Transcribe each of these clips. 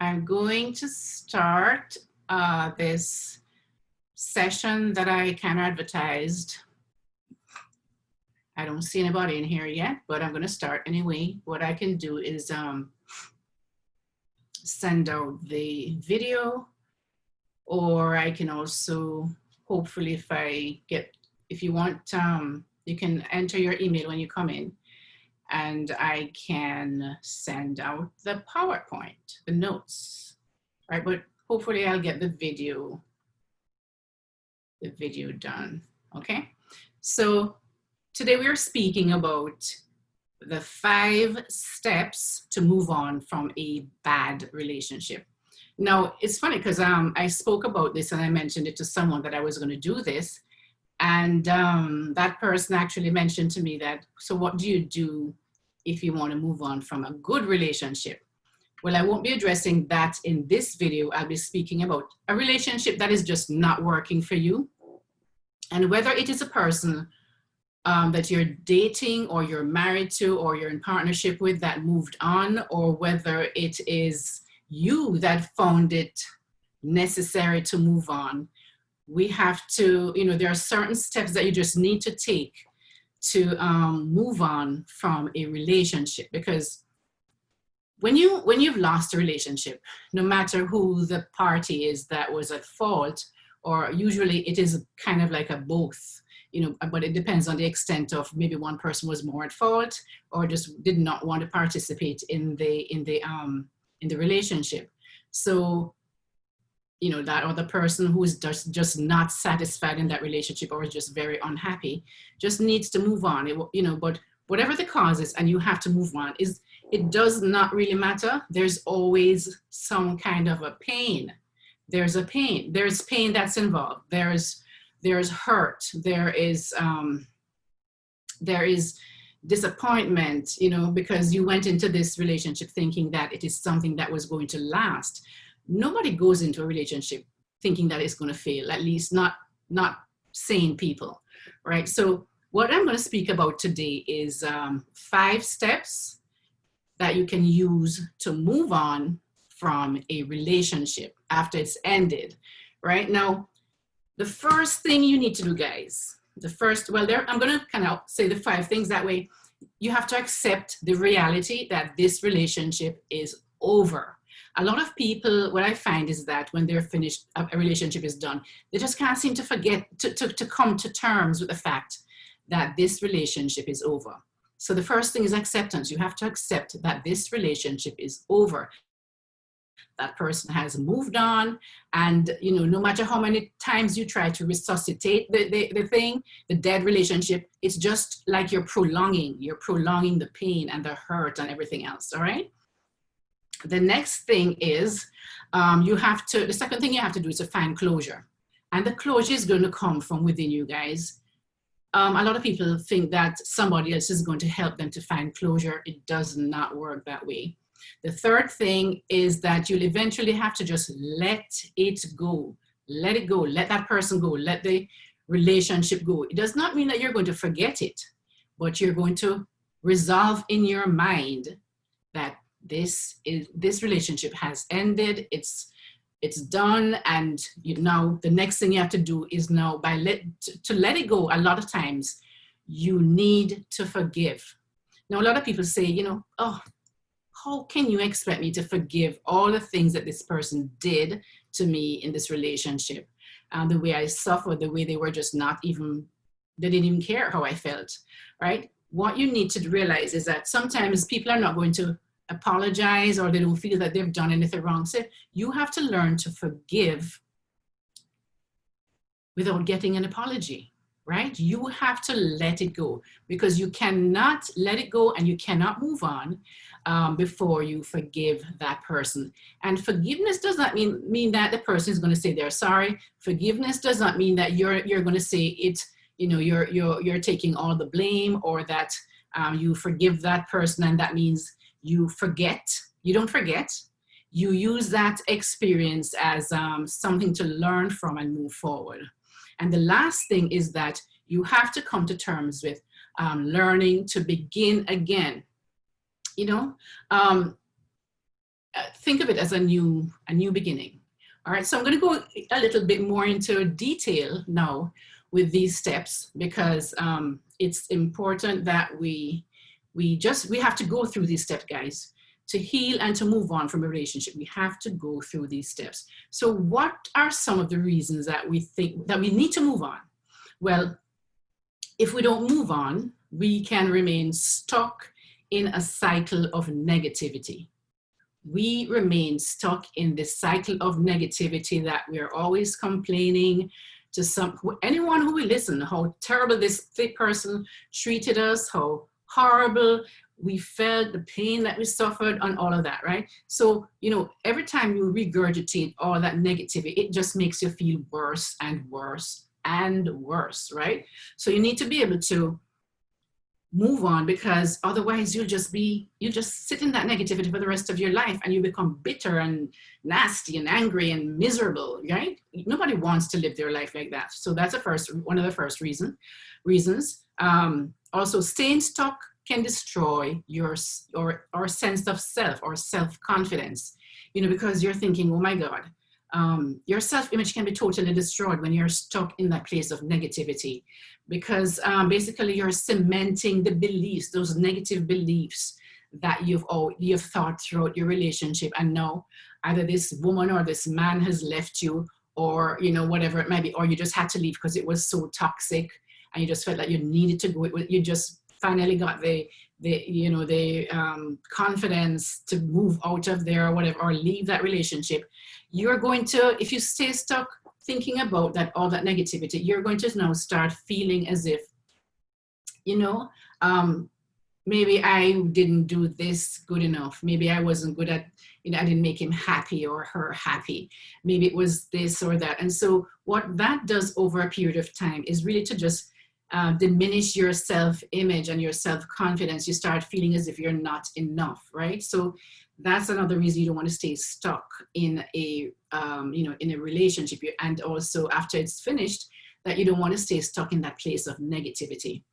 I'm going to start this session that I kind of advertised. I don't see anybody in here yet, but I'm going to start anyway. What I can do is send out the video, or I can also, hopefully, if you want, you can enter your email when you come in, and I can send out the PowerPoint, the notes, right? But hopefully I'll get the video done, okay? So today we are speaking about the 5 steps to move on from a bad relationship. Now, it's funny because I spoke about this and I mentioned it to someone that I was going to do this. And that person actually mentioned to me that, so what do you do if you want to move on from a good relationship? Well, I won't be addressing that in this video. I'll be speaking about a relationship that is just not working for you. And whether it is a person that you're dating or you're married to or you're in partnership with that moved on, or whether it is you that found it necessary to move on, we have to, there are certain steps that you just need to take to move on from a relationship. Because when you've lost a relationship, no matter who the party is that was at fault, or usually it is kind of like a both, but it depends on the extent of maybe one person was more at fault or just did not want to participate in the relationship. So, that other person who is just not satisfied in that relationship or is just very unhappy just needs to move on. But whatever the cause is, and you have to move on, it does not really matter. There's always some kind of a pain. There's a pain. There's pain that's involved. There's hurt. There is disappointment, because you went into this relationship thinking that it is something that was going to last. Nobody goes into a relationship thinking that it's going to fail, at least not sane people, right? So what I'm going to speak about today is 5 steps that you can use to move on from a relationship after it's ended, right? Now, the first thing you need to do, guys, I'm going to kind of say the 5 things. That way you have to accept the reality that this relationship is over. A lot of people, what I find is that when they're finished, a relationship is done, they just can't seem to forget to come to terms with the fact that this relationship is over. So the first thing is acceptance. You have to accept that this relationship is over. That person has moved on, and no matter how many times you try to resuscitate the dead relationship, it's just like you're prolonging the pain and the hurt and everything else. All right. The next thing is the second thing you have to do is to find closure, and the closure is going to come from within you guys. A lot of people think that somebody else is going to help them to find closure. It does not work that way. The third thing is that you'll eventually have to just let it go. Let it go. Let that person go. Let the relationship go. It does not mean that you're going to forget it, but you're going to resolve in your mind that this relationship has ended. It's done, and now the next thing you have to do is to let it go. A lot of times you need to forgive. Now, a lot of people say, oh, how can you expect me to forgive all the things that this person did to me in this relationship? The way I suffered, the way they were just they didn't even care how I felt, right? What you need to realize is that sometimes people are not going to apologize, or they don't feel that they've done anything wrong. So you have to learn to forgive without getting an apology, right? You have to let it go, because you cannot let it go and you cannot move on before you forgive that person. And forgiveness does not mean that the person is going to say they're sorry. Forgiveness does not mean that you're going to say it, you're taking all the blame, or that you forgive that person and that means you forget. You don't forget. You use that experience as something to learn from and move forward. And the last thing is that you have to come to terms with learning to begin again. think of it as a new beginning. All right, so I'm going to go a little bit more into detail now with these steps, because it's important that we have to go through these steps, guys, to heal and to move on from a relationship. We have to go through these steps. So what are some of the reasons that we think that we need to move on? Well, if we don't move on, we can remain stuck in a cycle of negativity. We remain stuck in this cycle of negativity that we're always complaining to anyone who will listen, how terrible this person treated us, how horrible we felt, the pain that we suffered, and all of that, right? So, every time you regurgitate all that negativity, it just makes you feel worse and worse and worse, right? So you need to be able to move on, because otherwise you just sit in that negativity for the rest of your life, and you become bitter and nasty and angry and miserable, right? Nobody wants to live their life like that. So that's one of the first reasons. Also, staying stuck can destroy your sense of self or self-confidence, because you're thinking, oh my God, your self-image can be totally destroyed when you're stuck in that place of negativity, because basically you're cementing the beliefs, those negative beliefs that you've thought throughout your relationship, and now either this woman or this man has left you, or whatever it might be, or you just had to leave because it was so toxic and you just felt like you needed to go. You just finally got the confidence to move out of there or whatever, or leave that relationship. You're going to, if you stay stuck thinking about all that negativity, you're going to now start feeling as if, maybe I didn't do this good enough. Maybe I wasn't good at, I didn't make him happy or her happy. Maybe it was this or that. And so what that does over a period of time is really to just diminish your self-image and your self-confidence. You start feeling as if you're not enough, right? So that's another reason you don't want to stay stuck in a in a relationship. And also after it's finished, that you don't want to stay stuck in that place of negativity.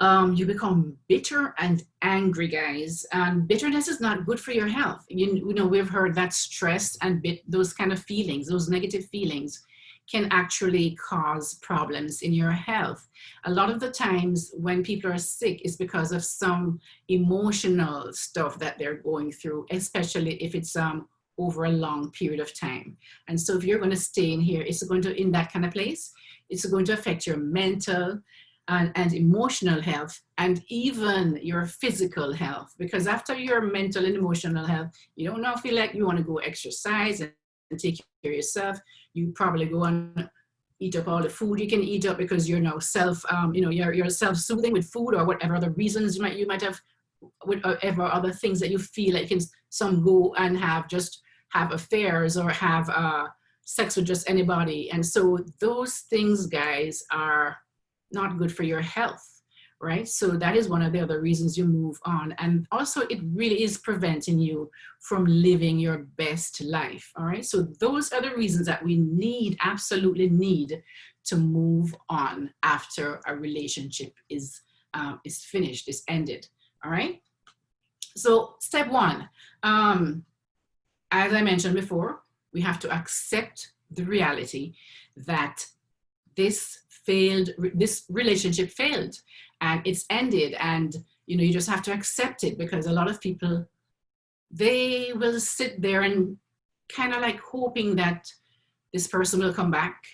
You become bitter and angry, guys. And bitterness is not good for your health. We've heard that stress and those kind of feelings, those negative feelings, can actually cause problems in your health. A lot of the times when people are sick, it's because of some emotional stuff that they're going through, especially if it's over a long period of time. And so if you're going to stay in that kind of place, it's going to affect your mental and emotional health, and even your physical health. Because after your mental and emotional health, you don't now feel like you want to go exercise and take care of yourself. You probably go and eat up all the food you can eat up, because you're now you're self-soothing with food, or whatever other reasons you might have, whatever other things that you feel like some go and have affairs or have sex with just anybody. And so those things, guys, are not good for your health, right? So that is one of the other reasons you move on. And also it really is preventing you from living your best life, all right? So those are the reasons that we absolutely need to move on after a relationship is finished, is ended, all right? So step one, as I mentioned before, we have to accept the reality that this relationship failed and it's ended, and you just have to accept it. Because a lot of people, they will sit there and kind of like hoping that this person will come back,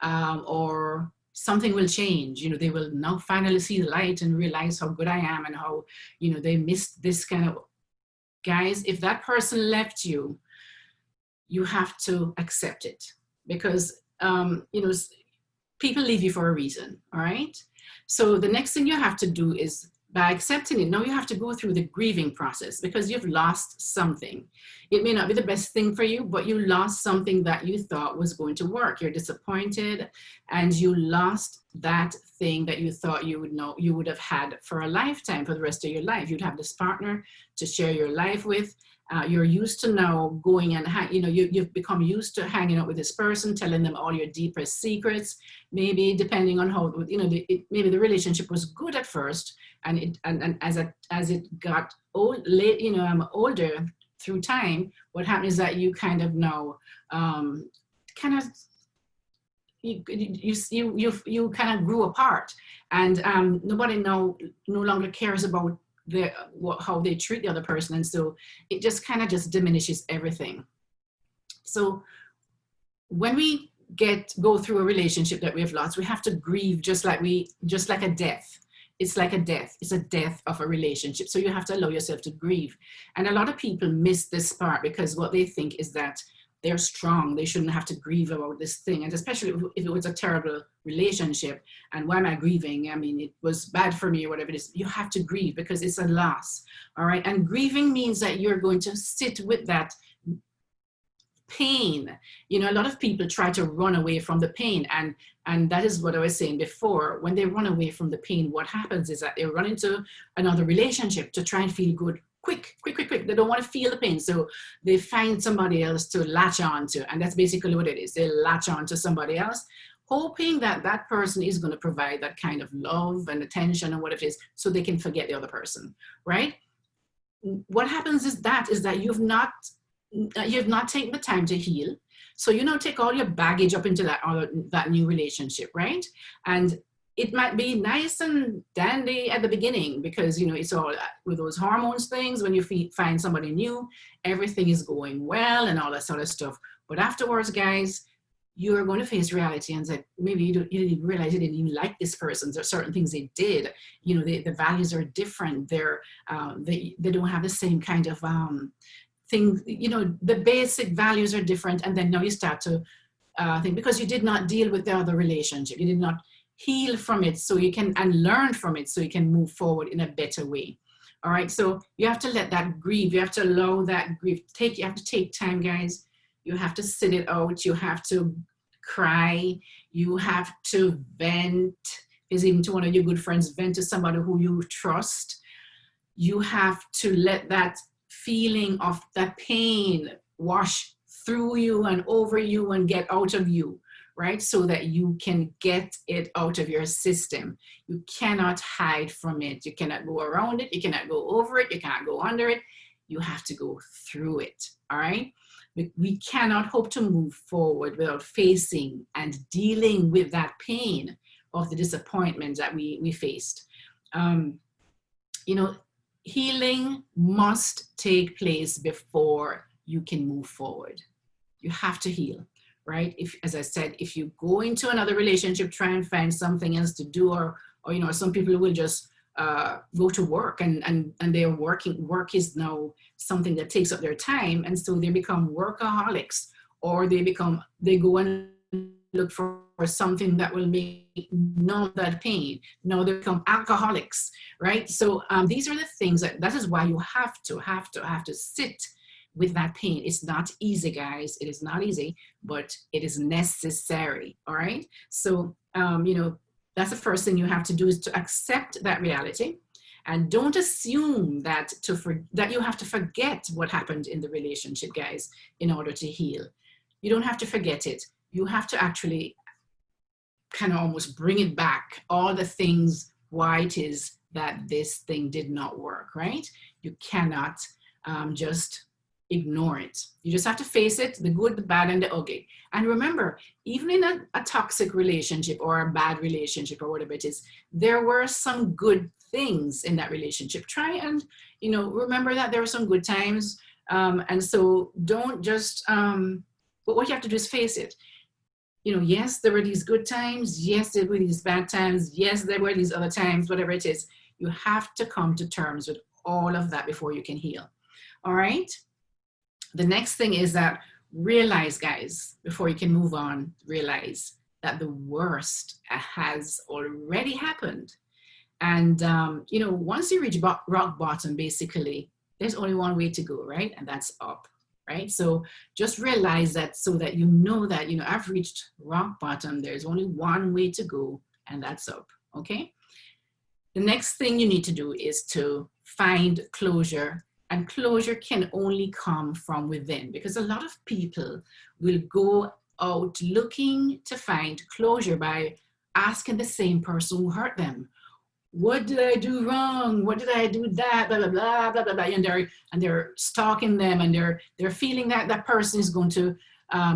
or something will change. They will now finally see the light and realize how good I am, and how they missed this kind of. Guys, if that person left you, you have to accept it, because people leave you for a reason, all right? So the next thing you have to do is, by accepting it, now you have to go through the grieving process, because you've lost something. It may not be the best thing for you, but you lost something that you thought was going to work. You're disappointed, and you lost that thing that you thought you would have had for a lifetime, for the rest of your life. You'd have this partner to share your life with. You're used to now going and you've become used to hanging out with this person, telling them all your deepest secrets. Maybe depending on how maybe the relationship was good at first, and as it got older through time, what happens is that you kind of now kind of you kind of grew apart, and nobody no longer cares about how they treat the other person, and so it just kind of just diminishes everything. So when we go through a relationship that we've lost, we have to grieve just like a death. It's like a death. It's a death of a relationship. So you have to allow yourself to grieve. And a lot of people miss this part because what they think is that they're strong. They shouldn't have to grieve about this thing. And especially if it was a terrible relationship, and why am I grieving? I mean, it was bad for me or whatever it is. You have to grieve because it's a loss. All right. And grieving means that you're going to sit with that pain. You know, a lot of people try to run away from the pain, and that is what I was saying before. When they run away from the pain, what happens is that they run into another relationship to try and feel good quick. They don't want to feel the pain, so they find somebody else to latch on to, and that's basically what it is. They latch on to somebody else, hoping that that person is going to provide that kind of love and attention and what it is, so they can forget the other person, right? What happens is that you've not taken the time to heal. So you now take all your baggage up into that new relationship, right? And it might be nice and dandy at the beginning because, you know, it's all with those hormones things. When you find somebody new, everything is going well and all that sort of stuff. But afterwards, guys, you're going to face reality and say, maybe you didn't even realize you didn't even like this person. There are certain things they did. You know, the values are different. They don't have the same kind of things, you know, the basic values are different. And then now you start to think, because you did not deal with the other relationship, you did not heal from it and learn from it so you can move forward in a better way. All right, so you have to let that grieve. You have to allow that grief. You have to take time, guys. You have to sit it out. You have to cry. You have to vent. Is even to one of your good friends, vent to somebody who you trust. You have to let that feeling of that pain wash through you and over you and get out of you, right? So that you can get it out of your system. You cannot hide from it. You cannot go around it. You cannot go over it. You cannot go under it. You have to go through it, all right? We cannot hope to move forward without facing and dealing with that pain of the disappointment that we faced. You know, healing must take place before you can move forward. You have to heal, right? As I said, if you go into another relationship, try and find something else to do, or you know, some people will just go to work and they're working. Work is now something that takes up their time, and so they become workaholics, or they go and look for something that will make numb that pain. Now they become alcoholics, right? So these are the things that is why you have to sit with that pain. It's not easy, guys. It is not easy, but it is necessary. All right. So you know, that's the first thing you have to do, is to accept that reality, and don't assume that you have to forget what happened in the relationship, guys, in order to heal. You don't have to forget it. You have to actually kind of almost bring it back, all the things why it is that this thing did not work, right? You cannot just ignore it. You just have to face it, the good, the bad, and the ugly. And remember, even in a toxic relationship or a bad relationship or whatever it is, there were some good things in that relationship. Try and, you know, remember that there were some good times. And so don't just, but what you have to do is face it. You know, yes, there were these good times. Yes, there were these bad times. Yes, there were these other times, whatever it is. You have to come to terms with all of that before you can heal. All right. The next thing is that realize, guys, before you can move on, realize that the worst has already happened. And, you know, once you reach rock bottom, basically, there's only one way to go, right? And that's up, right? So just realize that, so that you know that, you know, I've reached rock bottom. There's only one way to go, and that's up, okay? The next thing you need to do is to find closure. And closure can only come from within, because a lot of people will go out looking to find closure by asking the same person who hurt them, what did I do wrong? What did I do that? Blah, blah, blah, blah, blah, blah. And they're stalking them, and they're feeling that that person is going to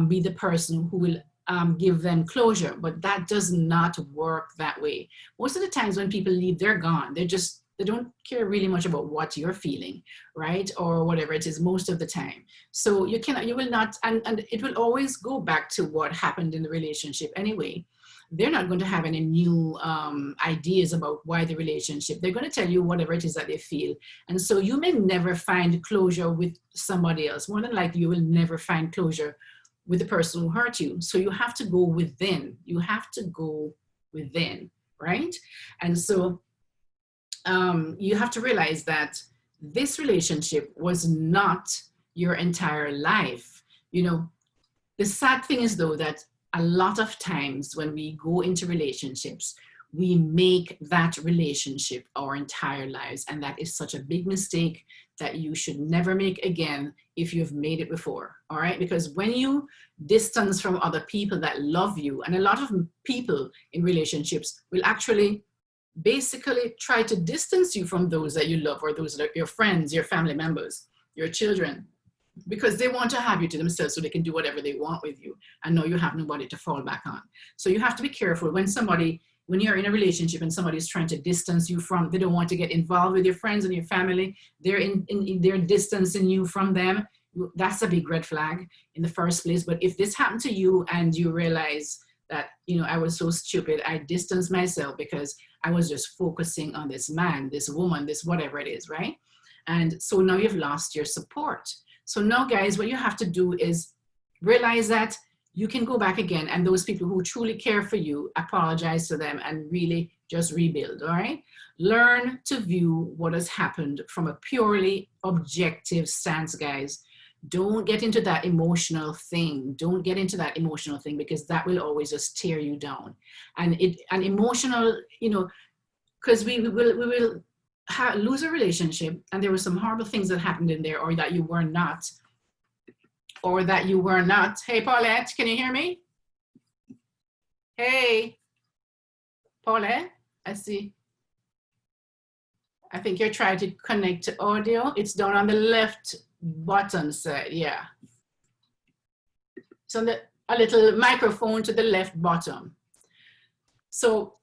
be the person who will give them closure. But that does not work that way. Most of the times when people leave, they're gone. They don't care really much about what you're feeling, right? Or whatever it is most of the time. So you will not, and it will always go back to what happened in the relationship anyway. They're not going to have any new ideas about why the relationship. They're going to tell you whatever it is that they feel. And so you may never find closure with somebody else. More than likely, you will never find closure with the person who hurt you. So you have to go within. You have to go within, right? And so you have to realize that this relationship was not your entire life. You know, the sad thing is though that a lot of times when we go into relationships, we make that relationship our entire lives. And that is such a big mistake that you should never make again if you've made it before, all right? Because when you distance from other people that love you, and a lot of people in relationships will actually basically try to distance you from those that you love, or those that are your friends, your family members, your children, because they want to have you to themselves so they can do whatever they want with you and know you have nobody to fall back on. So you have to be careful when you're in a relationship and somebody is trying to distance you from, they don't want to get involved with your friends and your family, they're distancing you from them. That's a big red flag in the first place. But if this happened to you and you realize that, you know, I was so stupid, I distanced myself because I was just focusing on this man, this woman, this whatever it is, right? And so now you've lost your support. So now, guys, what you have to do is realize that you can go back again, and those people who truly care for you, apologize to them and really just rebuild, all right? Learn to view what has happened from a purely objective stance, guys. Don't get into that emotional thing. Don't get into that emotional thing, because that will always just tear you down. And an emotional, you know, because we will lose a relationship and there were some horrible things that happened in there, or that you were not. Hey, Paulette, can you hear me? Hey, Paulette, I see. I think you're trying to connect to audio. It's down on the left bottom side, yeah. So a little microphone to the left bottom. So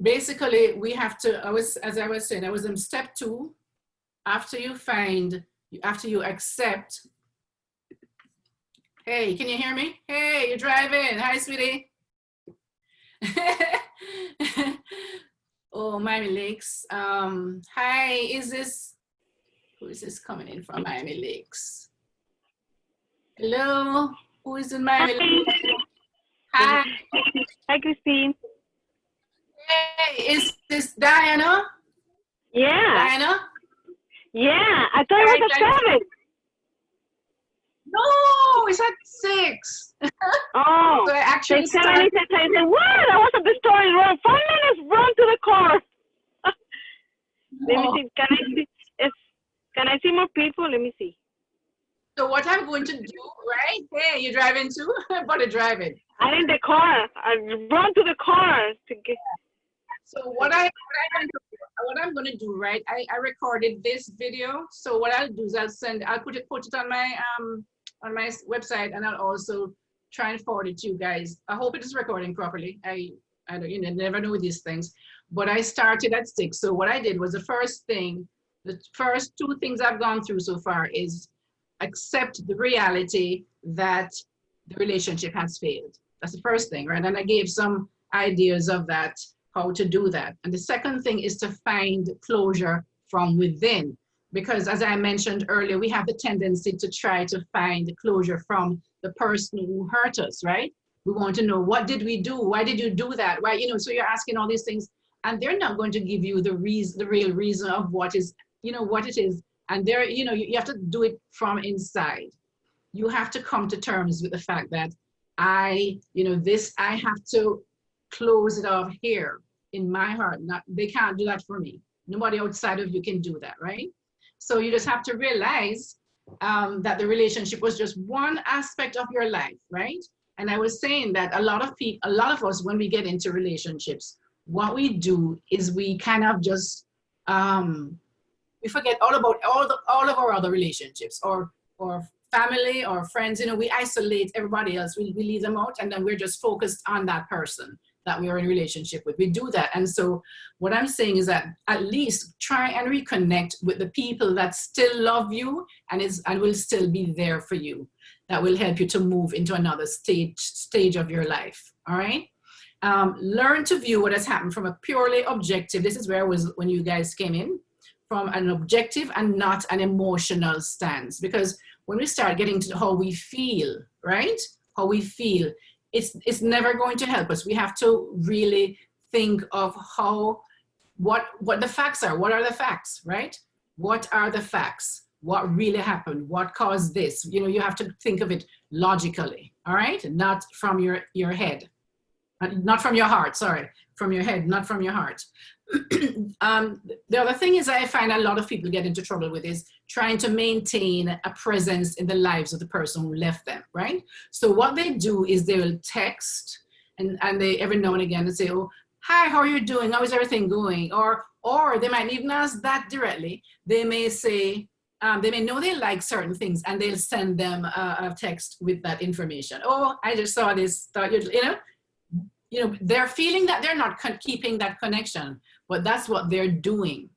basically we have to, as I was saying, I was in step 2. After you accept. Hey, can you hear me? Hey, you're driving. Hi, sweetie. Oh, Miami Lakes. Hi, who is this coming in from Miami Lakes? Hello, who is in Miami Lakes? Hi. Hi, Christine. Hey, is this Diana? Yeah. Diana? Yeah, I thought it was at 7. No, it's at 6. Oh, so I actually said, what? I was at the store in wrong. 5 minutes, run to the car. Let me see. Can I see more people? Let me see. So what I'm going to do, right? Hey, you driving too? But driving. I'm in the car. I run to the car to get. So what I'm going to do, right? I recorded this video. So what I'll do is I'll put it on my website, and I'll also try and forward it to you guys. I hope it is recording properly. I don't, you never know with these things. But I started at 6. So what I did was the first 2 things I've gone through so far is accept the reality that the relationship has failed. That's the first thing, right? And I gave some ideas of that, how to do that. And the second thing is to find closure from within. Because as I mentioned earlier, we have the tendency to try to find closure from the person who hurt us, right? We want to know, what did we do? Why did you do that? Why, so you're asking all these things, and they're not going to give you the real reason of what is, what it is. And you have to do it from inside. You have to come to terms with the fact that I have to close it off here in my heart. They can't do that for me. Nobody outside of you can do that, right? So you just have to realize that the relationship was just one aspect of your life, right? And I was saying that a lot of us, when we get into relationships, what we do is we kind of just we forget all about all of our other relationships, or family or friends. You know, we isolate everybody else. We leave them out, and then we're just focused on that person that we are in a relationship with. We do that. And so what I'm saying is that at least try and reconnect with the people that still love you and will still be there for you. That will help you to move into another stage of your life. All right. Learn to view what has happened from a purely objective. This is where I was when you guys came in, from an objective and not an emotional stance. Because when we start getting to how we feel, right? How we feel, it's never going to help us. We have to really think of what the facts are. What are the facts, right? What are the facts? What really happened? What caused this? You know, you have to think of it logically, all right? Not from your head. Not from your heart, sorry. From your head, not from your heart. The other thing is I find a lot of people get into trouble with is trying to maintain a presence in the lives of the person who left them, right? So what they do is they will text and they every now and again say, oh, hi, how are you doing? How is everything going? Or they might even ask that directly. They may say, they may know they like certain things and they'll send them a text with that information. Oh, I just saw this, thought you know, they're feeling that they're not keeping that connection, but that's what they're doing.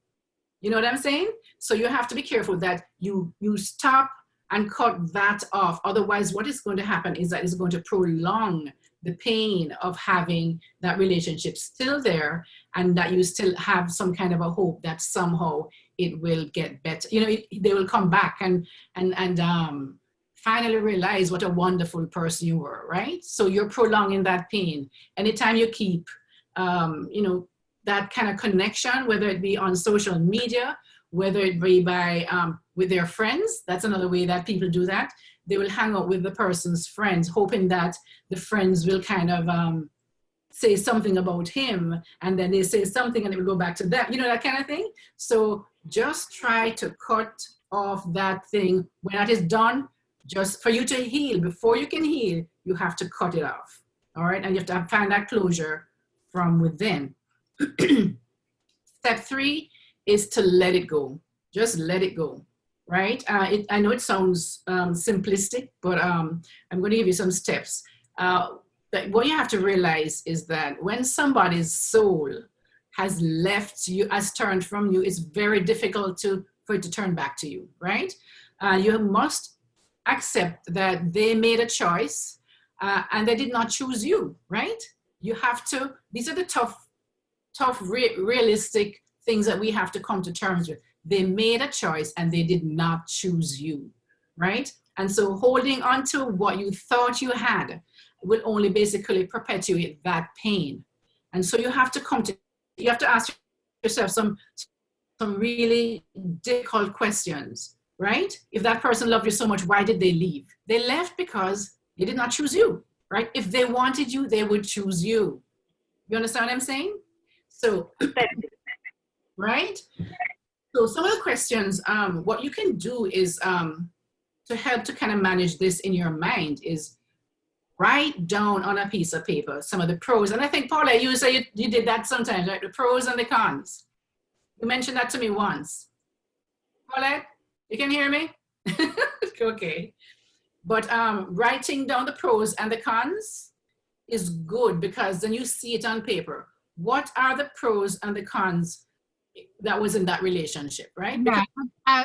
You know what I'm saying? So you have to be careful that you stop and cut that off. Otherwise, what is going to happen is that it's going to prolong the pain of having that relationship still there, and that you still have some kind of a hope that somehow it will get better. You know, they will come back and finally realize what a wonderful person you were, right? So you're prolonging that pain. Anytime you keep, you know, that kind of connection, whether it be on social media, whether it be by with their friends, that's another way that people do that. They will hang out with the person's friends, hoping that the friends will kind of say something about him, and then they say something and it will go back to them, you know, that kind of thing. So just try to cut off that thing. When that is done, just for you to heal, before you can heal, you have to cut it off. All right. And you have to find that closure from within. Step 3 is to let it go. Just let it go. Right. I know it sounds simplistic, but I'm going to give you some steps. But what you have to realize is that when somebody's soul has left you, has turned from you, it's very difficult for it to turn back to you. Right. You must accept that they made a choice and they did not choose you, right? You have to, these are the tough, realistic things that we have to come to terms with. They made a choice and they did not choose you, right? And so holding on to what you thought you had will only basically perpetuate that pain. And so you have to ask yourself some really difficult questions. Right? If that person loved you so much, why did they leave? They left because they did not choose you, right? If they wanted you, they would choose you. You understand what I'm saying? So, right? So some of the questions, what you can do is to help to kind of manage this in your mind is write down on a piece of paper some of the pros. And I think, Paula, you say you did that sometimes, right? The pros and the cons. You mentioned that to me once. Paula? You can hear me? Okay. But writing down the pros and the cons is good because then you see it on paper. What are the pros and the cons that was in that relationship, right? Yeah,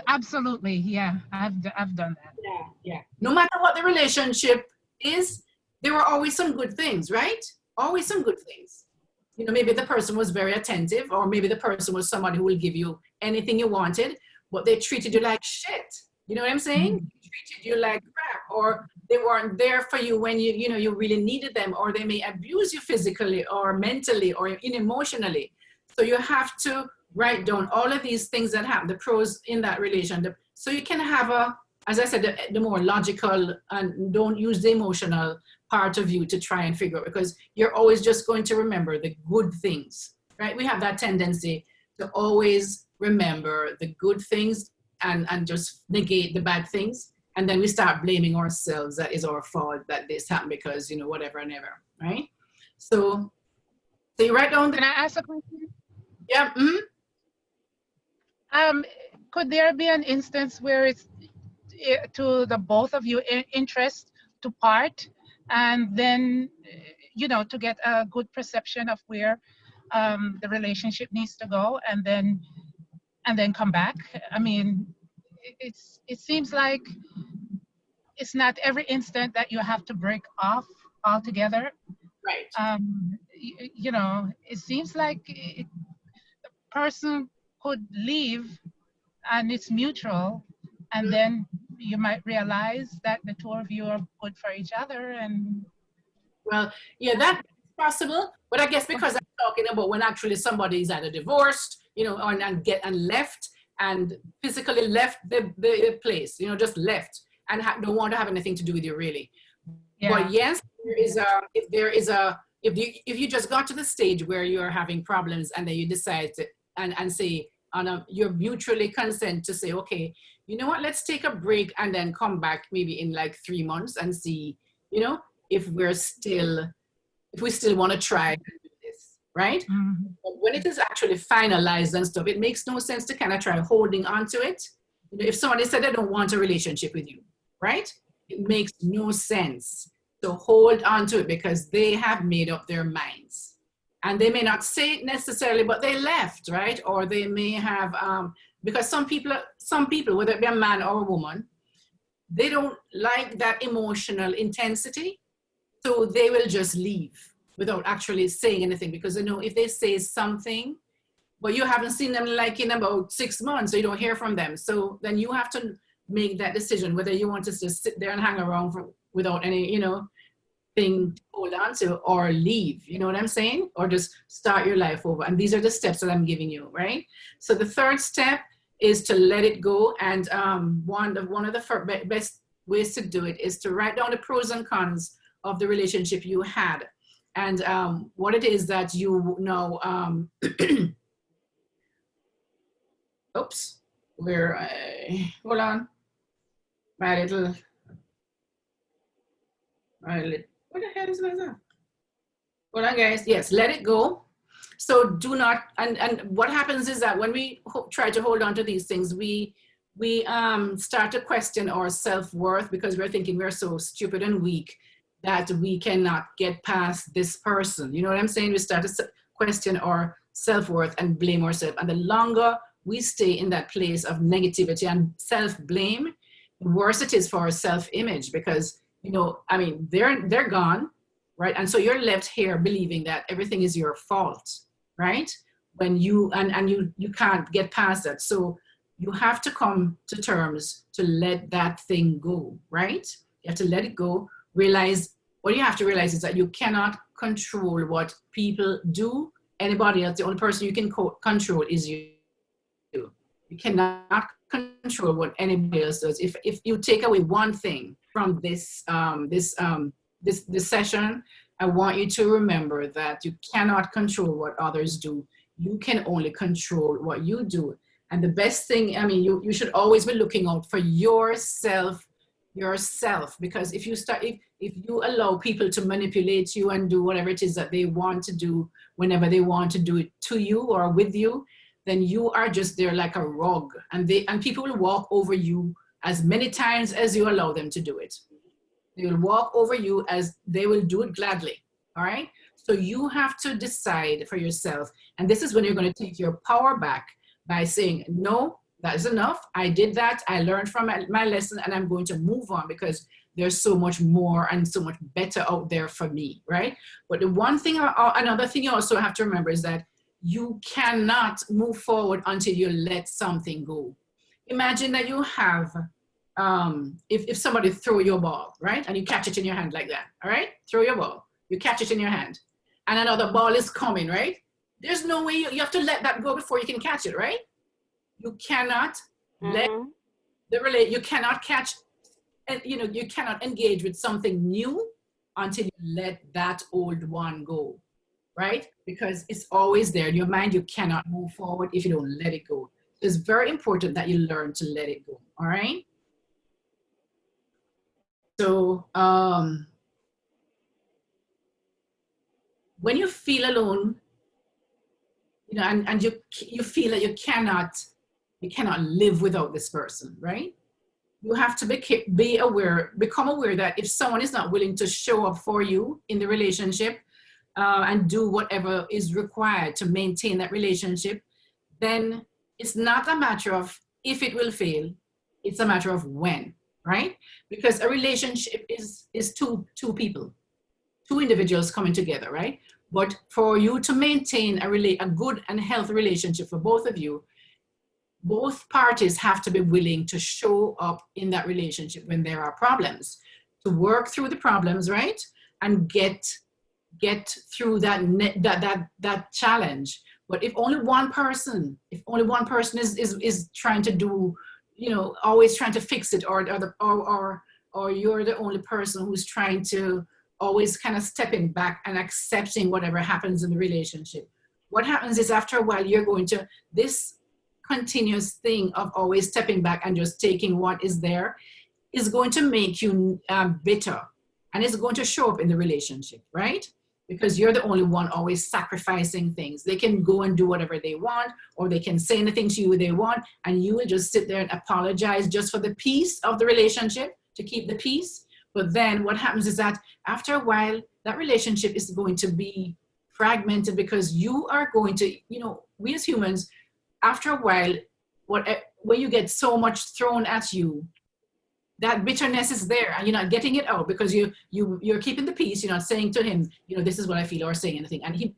absolutely. Yeah, I've done that. Yeah. No matter what the relationship is, there were always some good things, right? Always some good things. You know, maybe the person was very attentive, or maybe the person was somebody who will give you anything you wanted, but they treated you like shit. You know what I'm saying? Mm-hmm. They treated you like crap, or they weren't there for you when you really needed them, or they may abuse you physically or mentally or emotionally. So you have to write down all of these things that happen, the pros in that relationship. So you can have as I said, the more logical, and don't use the emotional part of you to try and figure out, because you're always just going to remember the good things, right? We have that tendency to always remember the good things and just negate the bad things. And then we start blaming ourselves, that is our fault that this happened because, whatever and ever, right? So So you write down Can I ask a question? yeah. Could there be an instance where it's to the both of you interest to part, and then to get a good perception of where the relationship needs to go, and then come back? I mean, it seems like it's not every instant that you have to break off altogether. Right. It seems like the person could leave and it's mutual, and then you might realize that the two of you are good for each other. And Well, yeah, that's possible. But I guess because I'm talking about when actually somebody is either divorced, and left and physically left the place, just left and don't want to have anything to do with you really. yeah. But yes, if you just got to the stage where you're having problems and then you decide to and say you're mutually consent to say, okay, you know what, let's take a break and then come back maybe in like 3 months and see, if we still want to try to do this, right? Mm-hmm. But when it is actually finalized and stuff, it makes no sense to kind of try holding on to it. If somebody said they don't want a relationship with you, right? It makes no sense to hold on to it because they have made up their minds. And they may not say it necessarily, but they left, right? Or they may have, because some people, whether it be a man or a woman, they don't like that emotional intensity. So they will just leave without actually saying anything, because they know if they say something, but you haven't seen them like in about 6 months, so you don't hear from them. So then you have to make that decision whether you want to just sit there and hang around without any, thing to hold on to, or leave, you know what I'm saying? Or just start your life over. And these are the steps that I'm giving you, right? So the third step is to let it go. And one of the best ways to do it is to write down the pros and cons of the relationship you had. And what it is that you know, oops, hold on, what the hell is that? Hold on, guys. Yes, let it go. So do not, and what happens is that when we try to hold on to these things, we start to question our self-worth because we're thinking we're so stupid and weak that we cannot get past this person. You know what I'm saying? We start to question our self-worth and blame ourselves. And the longer we stay in that place of negativity and self-blame, the worse it is for our self-image, because they're gone, right? And so you're left here believing that everything is your fault, right? When you can't get past that. So you have to come to terms to let that thing go, right? You have to let it go. What you have to realize is that you cannot control what people do. Anybody else, the only person you can control is you. You cannot control what anybody else does. If you take away one thing from this session, I want you to remember that you cannot control what others do. You can only control what you do. And the best thing, you should always be looking out for yourself, because if you allow people to manipulate you and do whatever it is that they want to do whenever they want to do it to you or with you, then you are just there like a rug, and people will walk over you as many times as you allow them to do it. They will walk over you as they will do it gladly. All right. So you have to decide for yourself. And this is when you're going to take your power back by saying, no, that is enough. I did that. I learned from my lesson, and I'm going to move on because there's so much more and so much better out there for me. Right. But another thing you also have to remember is that you cannot move forward until you let something go. Imagine that you have, if somebody throw your ball, right? And you catch it in your hand like that, all right? Throw your ball, you catch it in your hand, and another ball is coming, right? There's no way, you have to let that go before you can catch it, right? You cannot let you cannot catch, and you cannot engage with something new until you let that old one go, right? Because it's always there in your mind. You cannot move forward if you don't let it go. It's very important that you learn to let it go, all right? So when you feel alone, you know, and you feel that you cannot live without this person, right? You have to become aware that if someone is not willing to show up for you in the relationship and do whatever is required to maintain that relationship, then it's not a matter of if it will fail, it's a matter of when, right? Because a relationship is two people, two individuals coming together, right? But for you to maintain a good and healthy relationship for both of you, both parties have to be willing to show up in that relationship when there are problems, to work through the problems, right? And get through that challenge. But if only one person is trying to do, you know, always trying to fix it, or you're the only person who's trying to always kind of stepping back and accepting whatever happens in the relationship, what happens is after a while you're going to, this continuous thing of always stepping back and just taking what is there is going to make you bitter, and it's going to show up in the relationship, right? Because you're the only one always sacrificing things. They can go and do whatever they want, or they can say anything to you they want, and you will just sit there and apologize just for the peace of the relationship, to keep the peace. But then what happens is that after a while, that relationship is going to be fragmented, because you are going to, you know, we as humans, after a while, when you get so much thrown at you, that bitterness is there, and you're not getting it out because you're keeping the peace. You're not saying to him, you know, this is what I feel, or saying anything, and he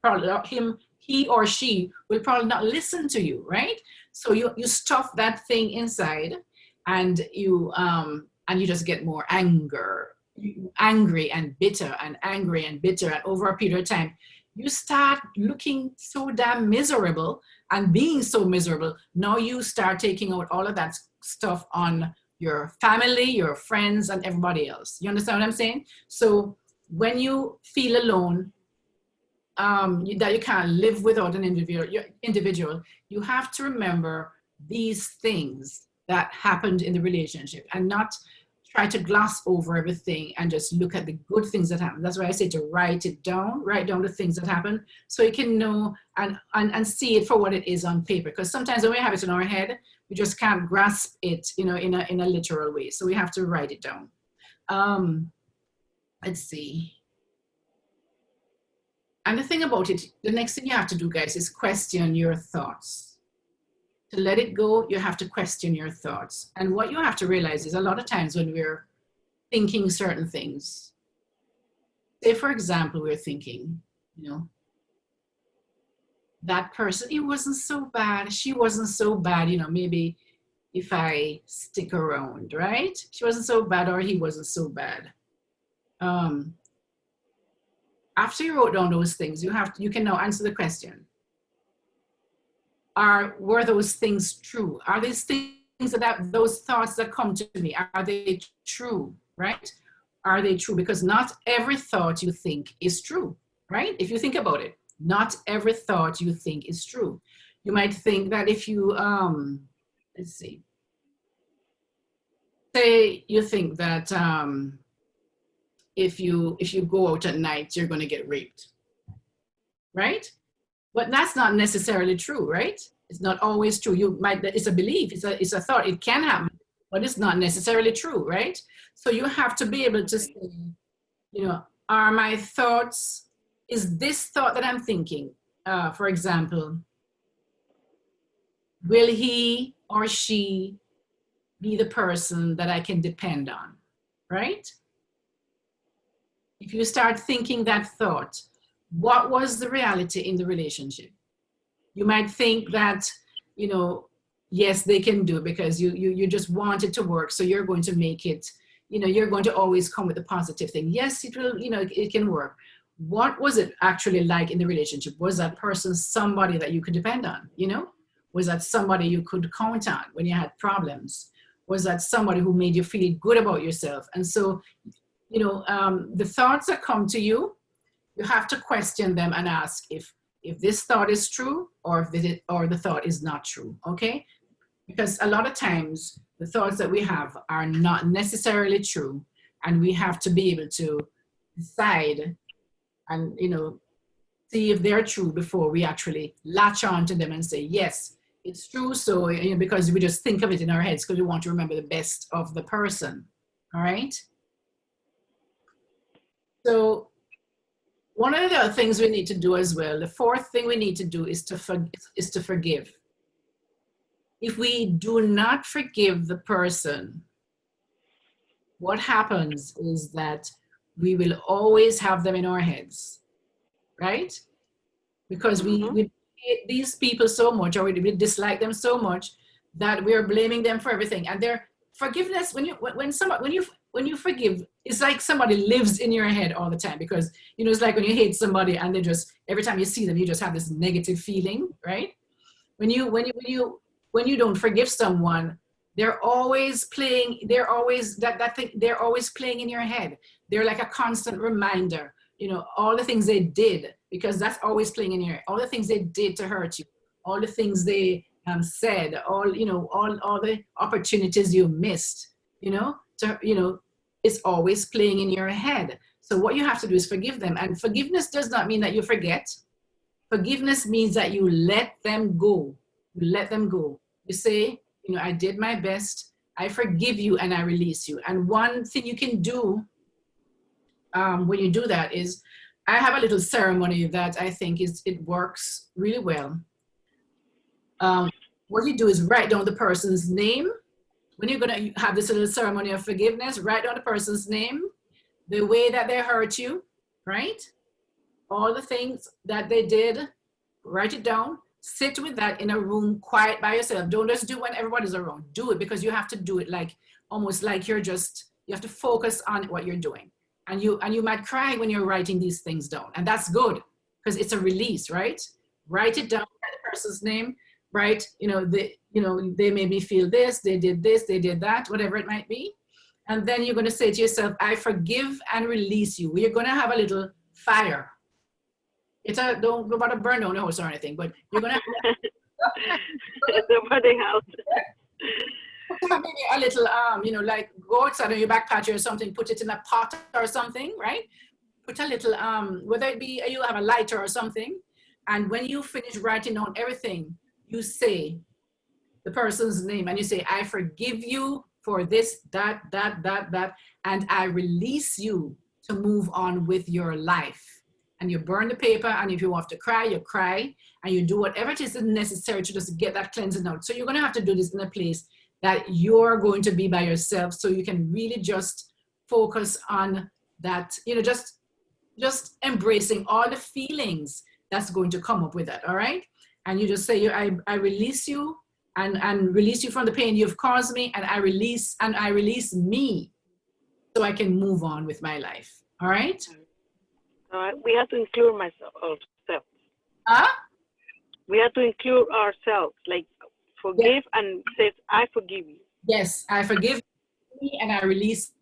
or she will probably not listen to you, right? So you stuff that thing inside, and you just get more angry and bitter, and over a period of time, you start looking so damn miserable and being so miserable. Now you start taking out all of that stuff on your family, your friends, and everybody else. You understand what I'm saying? So when you feel alone, that you can't live without an individual, you have to remember these things that happened in the relationship, and not try to gloss over everything and just look at the good things that happen. That's why I say to write down the things that happen, so you can know and see it for what it is on paper. Because sometimes when we have it in our head, we just can't grasp it, you know, in a literal way. So we have to write it down. Let's see. And the thing about it, the next thing you have to do, guys, is question your thoughts. To let it go, you have to question your thoughts. And what you have to realize is, a lot of times when we're thinking certain things, say for example, we're thinking, you know, that person, he wasn't so bad, she wasn't so bad, you know, maybe if I stick around, right? She wasn't so bad, or he wasn't so bad. After you wrote down those things, you can now answer the question. Were those things true? Are these things those thoughts that come to me, are they true, right? Are they true? Because not every thought you think is true, right? If you think about it, not every thought you think is true. You might think that if you, let's see, say you think that if you go out at night, you're going to get raped, right? But that's not necessarily true, right? It's not always true. It's a belief, it's a thought. It can happen, but it's not necessarily true, right? So you have to be able to say, you know, are my thoughts, is this thought that I'm thinking, for example, will he or she be the person that I can depend on, right? If you start thinking that thought, what was the reality in the relationship? You might think that, you know, yes, they can do it because you just want it to work. So you're going to make it, you know, you're going to always come with the positive thing. Yes, it will, you know, it can work. What was it actually like in the relationship? Was that person somebody that you could depend on, you know? Was that somebody you could count on when you had problems? Was that somebody who made you feel good about yourself? And so, you know, the thoughts that come to you, you have to question them and ask if this thought is true, or if the thought is not true, okay? Because a lot of times the thoughts that we have are not necessarily true, and we have to be able to decide and, you know, see if they're true before we actually latch on to them and say, yes, it's true. So, because we just think of it in our heads because we want to remember the best of the person. All right. So one of the other things we need to do as well, the fourth thing we need to do is to forgive. If we do not forgive the person, what happens is that we will always have them in our heads, right? Because we hate these people so much, or we dislike them so much that we are blaming them for everything. And their forgiveness, when you forgive, it's like somebody lives in your head all the time, because it's like when you hate somebody and they just, every time you see them, you just have this negative feeling, right? When you don't forgive someone, they're always playing, they're always playing in your head. They're like a constant reminder, all the things they did, because that's always playing in your head. All the things they did to hurt you, all the things they said, all the opportunities you missed, it's always playing in your head. So what you have to do is forgive them. And forgiveness does not mean that you forget. Forgiveness means that you let them go. You let them go. You say, I did my best. I forgive you and I release you. And one thing you can do when you do that is, I have a little ceremony that I think it works really well. What you do is write down the person's name. When you're going to have this little ceremony of forgiveness, write down the person's name, the way that they hurt you, right? All the things that they did, write it down. Sit with that in a room, quiet by yourself. Don't just do it when everybody's around. Do it because you have to do it like, almost like you have to focus on what you're doing. And you might cry when you're writing these things down. And that's good because it's a release, right? Write it down, write the person's name, right? They made me feel this, they did that, whatever it might be. And then you're going to say to yourself, I forgive and release you. We're going to have a little fire. Don't go about to burn down the house or anything, but you're going to have the wedding house. Maybe a little, like go outside on your back patio or something, put it in a pot or something, right? Put a little, whether it be you have a lighter or something, and when you finish writing down everything, you say the person's name and you say, I forgive you for this, that, and I release you to move on with your life. And you burn the paper, and if you want to cry, you cry, and you do whatever it is necessary to just get that cleansing out. So you're going to have to do this in a place that you're going to be by yourself, so you can really just focus on that, just embracing all the feelings that's going to come up with that, all right? And you just say, I release you and release you from the pain you've caused me, and I release me so I can move on with my life, all right? We have to include ourselves. We have to include ourselves, like forgive and say, I forgive you. Yes, I forgive me and I release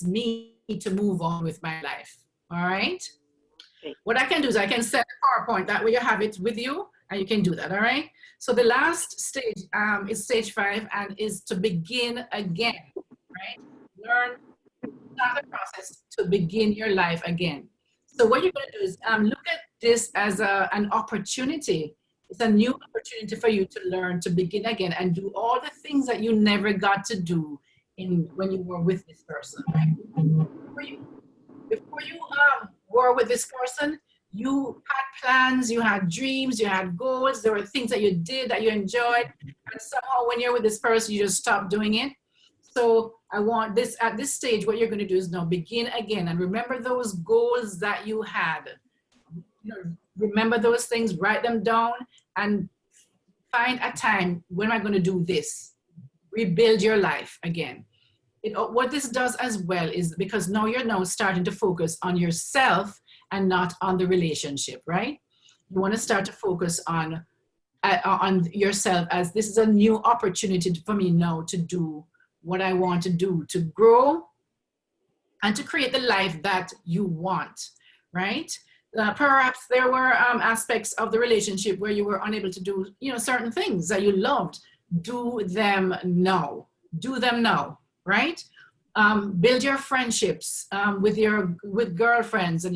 me to move on with my life. All right? Okay. What I can do is I can set a PowerPoint, that way you have it with you and you can do that, all right? So the last stage is stage 5 and is to begin again, right? Start the process to begin your life again. So what you're going to do is look at this as an opportunity. It's a new opportunity for you to learn to begin again and do all the things that you never got to do when you were with this person. Right? Before you were with this person, you had plans, you had dreams, you had goals. There were things that you did that you enjoyed, and somehow when you're with this person, you just stop doing it. So I want this, at this stage, what you're going to do is now begin again and remember those goals that you had. Remember those things, write them down, and find a time, when am I going to do this? Rebuild your life again. What this does as well is, because now you're now starting to focus on yourself and not on the relationship, right? You want to start to focus on yourself, as this is a new opportunity for me now to do what I want to do, to grow and to create the life that you want, right? Perhaps there were aspects of the relationship where you were unable to do, certain things that you loved. Do them now. Do them now, right? Build your friendships with girlfriends, and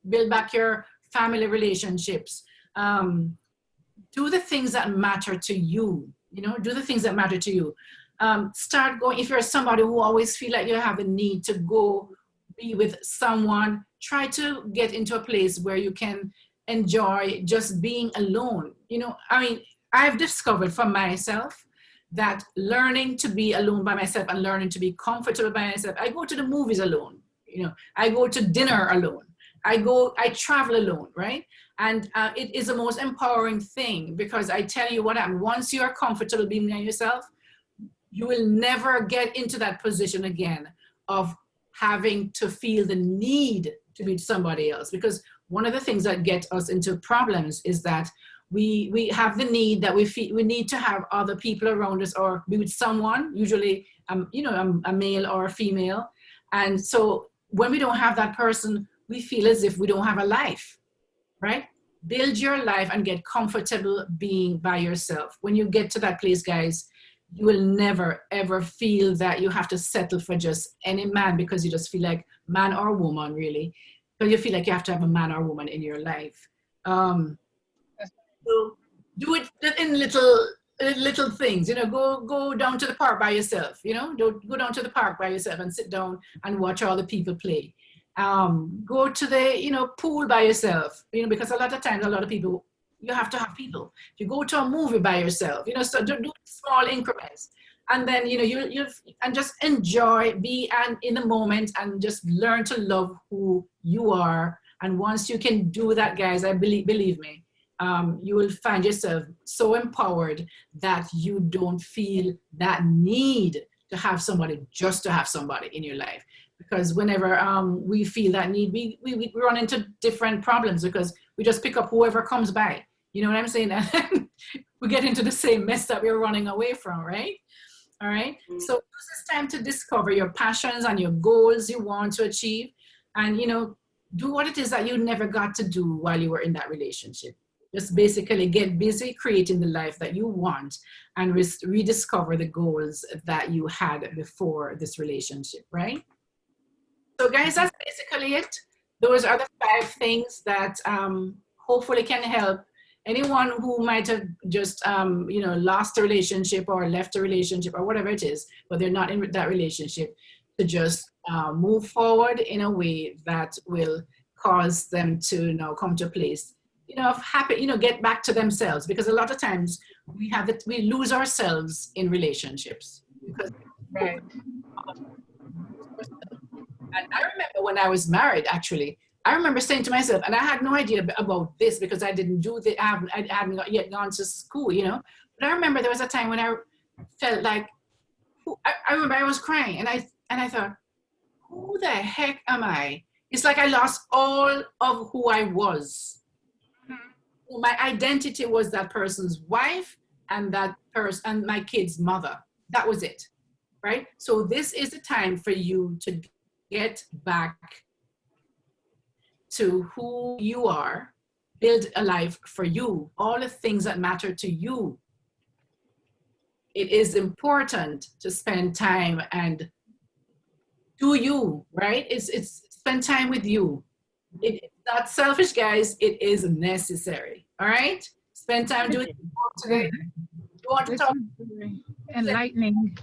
build back your family relationships. Do the things that matter to you. You know, do the things that matter to you. Start going, if you're somebody who always feel like you have a need to go be with someone, try to get into a place where you can enjoy just being alone. You know, I mean, I've discovered for myself that learning to be alone by myself and learning to be comfortable by myself. I go to the movies alone, you know, I go to dinner alone. I travel alone, right? And it is the most empowering thing, because I tell you what happens, once you are comfortable being by yourself, you will never get into that position again of having to feel the need to be somebody else. Because one of the things that gets us into problems is that we have the need that we feel we need to have other people around us or be with someone, usually you know, a male or a female. And so when we don't have that person, we feel as if we don't have a life, right? Build your life and get comfortable being by yourself. When you get to that place, guys, you will never ever feel that you have to settle for just any man, because you just feel like man or woman, really. So you feel like you have to have a man or woman in your life. So do it in little things, you know, go down to the park by yourself, you know, go down to the park by yourself and sit down and watch all the people play. Go to the, you know, pool by yourself, you know, because a lot of times, a lot of people, you have to have people. If you go to a movie by yourself, you know, so do small increments. And then, you know, you and just enjoy, be and in the moment, and just learn to love who you are. And once you can do that, guys, I believe me, you will find yourself so empowered that you don't feel that need to have somebody just to have somebody in your life. Because whenever we feel that need, we run into different problems, because we just pick up whoever comes by. You know what I'm saying? We get into the same mess that we're running away from, right? All right. So use this time to discover your passions and your goals you want to achieve. And, you know, do what it is that you never got to do while you were in that relationship. Just basically get busy creating the life that you want and rediscover the goals that you had before this relationship, right? So guys, that's basically it. Those are the 5 things that hopefully can help anyone who might have just, you know, lost a relationship or left a relationship or whatever it is, but they're not in that relationship, to just move forward in a way that will cause them to now come to a place, you know, of happy, you know, get back to themselves. Because a lot of times we lose ourselves in relationships. Because Right. And I remember when I was married, actually, I remember saying to myself, and I had no idea about this because I didn't do the, I hadn't yet gone to school, you know. But I remember there was a time when I felt like, I remember I was crying, and I thought, who the heck am I? It's like I lost all of who I was. Mm-hmm. My identity was that person's wife and that person and my kid's mother. That was it, right? So this is the time for you to get back to who you are, build a life for you, all the things that matter to you. It is important to spend time and do you, right? It's spend time with you. It's not selfish, guys. It is necessary. All right? Spend time doing today. You want to talk? Enlightening.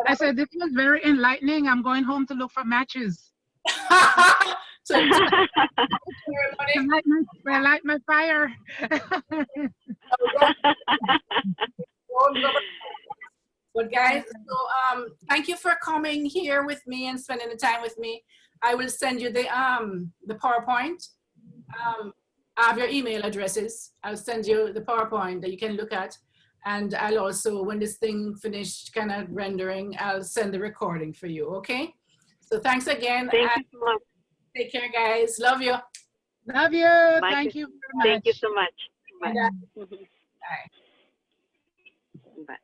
I said, this was very enlightening. I'm going home to look for matches. So, light my fire. But guys, so thank you for coming here with me and spending the time with me. I will send you the PowerPoint. I have your email addresses. I'll send you the PowerPoint that you can look at. And I'll also, when this thing finished kind of rendering, I'll send the recording for you, okay? So thanks again. Thank you so much. Take care, guys. Love you. Love you. Bye. Thank you very much. Thank you so much. Bye. Bye. Bye.